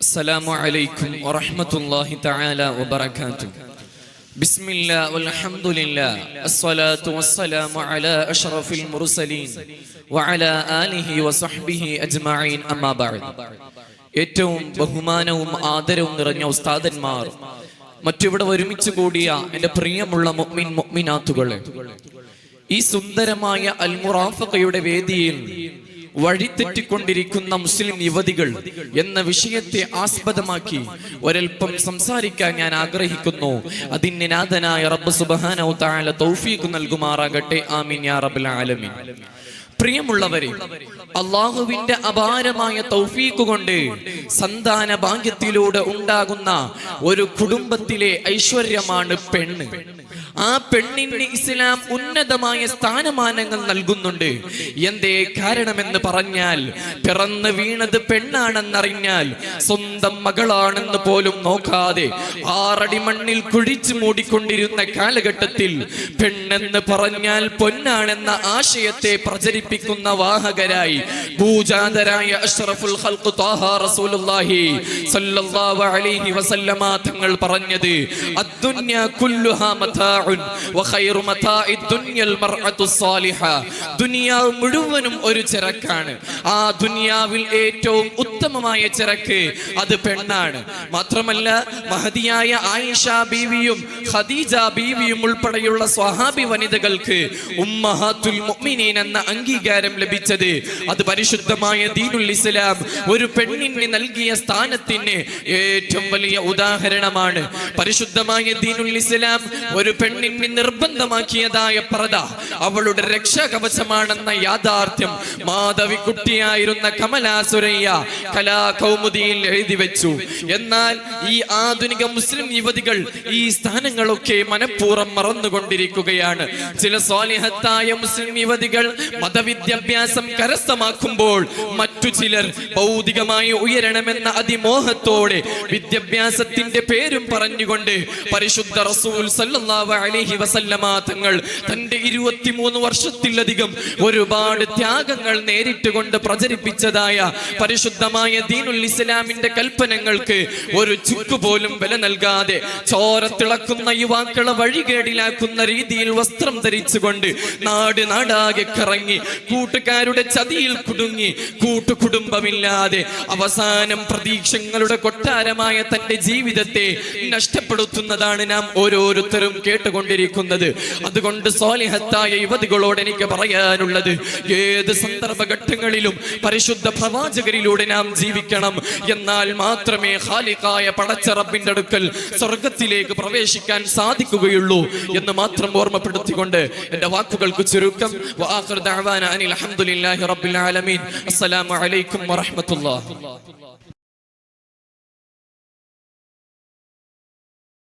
അസ്സലാമു അലൈക്കും വറഹ്മത്തുള്ളാഹി തആല വബറകാതുഹു. ബിസ്മില്ലാ വൽഹംദുലില്ലാ അസ്സലാത്തു വസ്സലാമു അലാ അഷ്റഫിൽ മുർസലീൻ വഅലാ ആലിഹി വസഹ്ബിഹി അജ്മഈൻ അമ്മാ ബഅദ്. ഏറ്റവും ബഹുമാനവും ആദരവും നിറഞ്ഞ ഉസ്താദന്മാർ, മറ്റിവിടെ ഒരുമിച്ച് കൂടിയ എൻ്റെ പ്രിയമുള്ള മുഅ്മിൻ മുഅ്മിനാത്തുകളെ, ഈ സുന്ദരമായ അൽ മുറാഫഖയുടെ വേദിയിൽ വഴിതെറ്റിക്കൊണ്ടിരിക്കുന്ന മുസ്ലിം യുവതികൾ എന്ന വിഷയത്തെ ആസ്പദമാക്കി ഒരൽപ്പം സംസാരിക്കാൻ ഞാൻ ആഗ്രഹിക്കുന്നു. അതിന് നാഥനായ റബ്ബ് സുബ്ഹാനഹു തആല തൗഫീഖ് നൽകുമാറാകട്ടെ. ആമീൻ യാ റബ്ബൽ ആലമീൻ. പ്രിയമുള്ളവരെ, അള്ളാഹുവിന്റെ അപാരമായ തൗഫീഖ് കൊണ്ട് സന്താന ഭാഗ്യത്തിലൂടെ ഉണ്ടാകുന്ന ഒരു കുടുംബത്തിലെ ഐശ്വര്യമാണ് പെണ്ണ്. ആ പെണ്ണിന് ഇസ്ലാം ഉന്നതമായ സ്ഥാനമാനങ്ങൾ നൽകുന്നുണ്ട്. എന്തേ കാരണമെന്ന് പറഞ്ഞാൽ, പിറന്ന് വീണത് പെണ്ണാണെന്നറിഞ്ഞാൽ സ്വന്തം മകളാണെന്ന് പോലും നോക്കാതെ 6 അടി മണ്ണിൽ കുഴിച്ചു മൂടിക്കൊണ്ടിരുന്ന കാലഘട്ടത്തിൽ പെണ്ണെന്ന് പറഞ്ഞാൽ പൊന്നാണെന്ന ആശയത്തെ പ്രചരിപ്പിക്കുന്ന വാഹകരായി ഭൂജാതരായ അഷ്റഫുൽ ഖൽഖ് ത്വാഹ റസൂലുള്ളാഹി സ്വല്ലല്ലാഹു അലൈഹി വസല്ലമ തങ്ങൾ പറഞ്ഞത്, അദ്ദുന്യാ കുല്ലുഹാ മതാഉൻ വഖൈറു മതാഇദ് ദുനിയൽ മർഅതു സ്വാലിഹ. ദുനിയാവ് മുഴുവനും ഒരു ചരക്കാണ്. ആ ദുനിയാവിൽ ഏറ്റവും ഉത്തമമായ ചരക്ക് അത് പെണ്ണാണ്. മാത്രമല്ല, മഹദിയായ ആയിഷ ബീവിയും ഖദീജ ബീവിയും ഉൾപ്പെടെയുള്ള സ്വഹാബി വനിതകൾക്ക് ഉമ്മഹാത്തുൽ മുഅ്മിനീൻ എന്ന അംഗീകാരം ലഭിച്ചത് അത് പരിശുദ്ധമായ ദീനുൽ ഇസ്ലാം ഒരു പെണ്ണിന് നൽകിയ സ്ഥാനത്തിന് ഏറ്റവും വലിയ ഉദാഹരണമാണ്. പരിശുദ്ധമായ ദീനുൽ ഇസ്ലാം ഒരു പെണ്ണിന് നിർബന്ധമാക്കിയതായ പർദ അവളുടെ രക്ഷാകവചമാണെന്ന യാഥാർത്ഥ്യം മാധവിക്കുട്ടിയായിരുന്ന കമലാ സുരയ്യ കലാകൗമുദിയിൽ എഴുതി വെച്ചു. എന്നാൽ ഈ ആധുനിക മുസ്ലിം യുവതികൾ ഈ സ്ഥാനങ്ങളൊക്കെ മനഃപൂർവ്വം മറന്നുകൊണ്ടിരിക്കുകയാണ്. ചില സ്വാലിഹത്തായ മുസ്ലിം യുവതികൾ മതവിദ്യാഭ്യാസം കരസ്ഥമാക്കുമ്പോൾ മറ്റു ചിലർ ഭൗതികമായി ഉയരണമെന്ന അതിമോഹത്തോടെ വിദ്യാഭ്യാസത്തിന്റെ പേരും പറഞ്ഞുകൊണ്ട് പരിശുദ്ധ റസൂൽ സല്ലല്ലാഹു അലൈഹി വസല്ലമ തങ്ങൾ തന്റെ 23 വർഷത്തിലധികം ഒരുപാട് ത്യാഗങ്ങൾ നേരിട്ടുകൊണ്ട് പ്രചരിപ്പിച്ചതായ പരിശുദ്ധമായ ദീനുൽ ഇസ്ലാമിന്റെ കൽപ്പനകൾക്ക് ഒരു ചുക്ക് പോലും വില നൽകാതെ ചോരത്തിളക്കുന്ന യുവാക്കളെ വഴികേടിലാക്കുന്ന രീതിയിൽ വസ്ത്രം ധരിച്ചുകൊണ്ട് നാട് നാടാകെ കറങ്ങി കൂട്ടുകാരുടെ ചതിയിൽ കുടുങ്ങി കൂട്ടുകുടുംബമില്ലാതെ അവസാനം പ്രതീക്ഷങ്ങളുടെ കൊട്ടാരമായ തന്റെ ജീവിതത്തെ നഷ്ടപ്പെടുത്തുന്നതാണ് നാം ഓരോരുത്തരും കേട്ടുകൊണ്ടിരിക്കുന്നത്. അതുകൊണ്ട് സ്വാലിഹത്തായ യുവതികളോട് എനിക്ക് പറയാനുള്ളത്, ഏത് സന്ദർഭഘട്ടങ്ങളിലും പരിശുദ്ധ പ്രവാചകരിലൂടെ നാം ജീവിക്കണം. എന്നാൽ മാത്രമേ ഖാലിഖായ പടച്ച റബ്ബിന്റെ അടുക്കൽ സ്വർഗത്തിലേക്ക് പ്രവേശിക്കാൻ സാധിക്കുകയുള്ളൂ എന്ന് മാത്രം ഓർമ്മപ്പെടുത്തിക്കൊണ്ട് എന്റെ വാക്കുകൾക്ക് ചുരുക്കം. വആഖിറു ദഅവാന അനിൽ ഹംദുലില്ലാഹി റബ്ബിൽ ആലമീൻ. അസ്സലാമു അലൈക്കും വറഹ്മത്തുള്ളാഹി.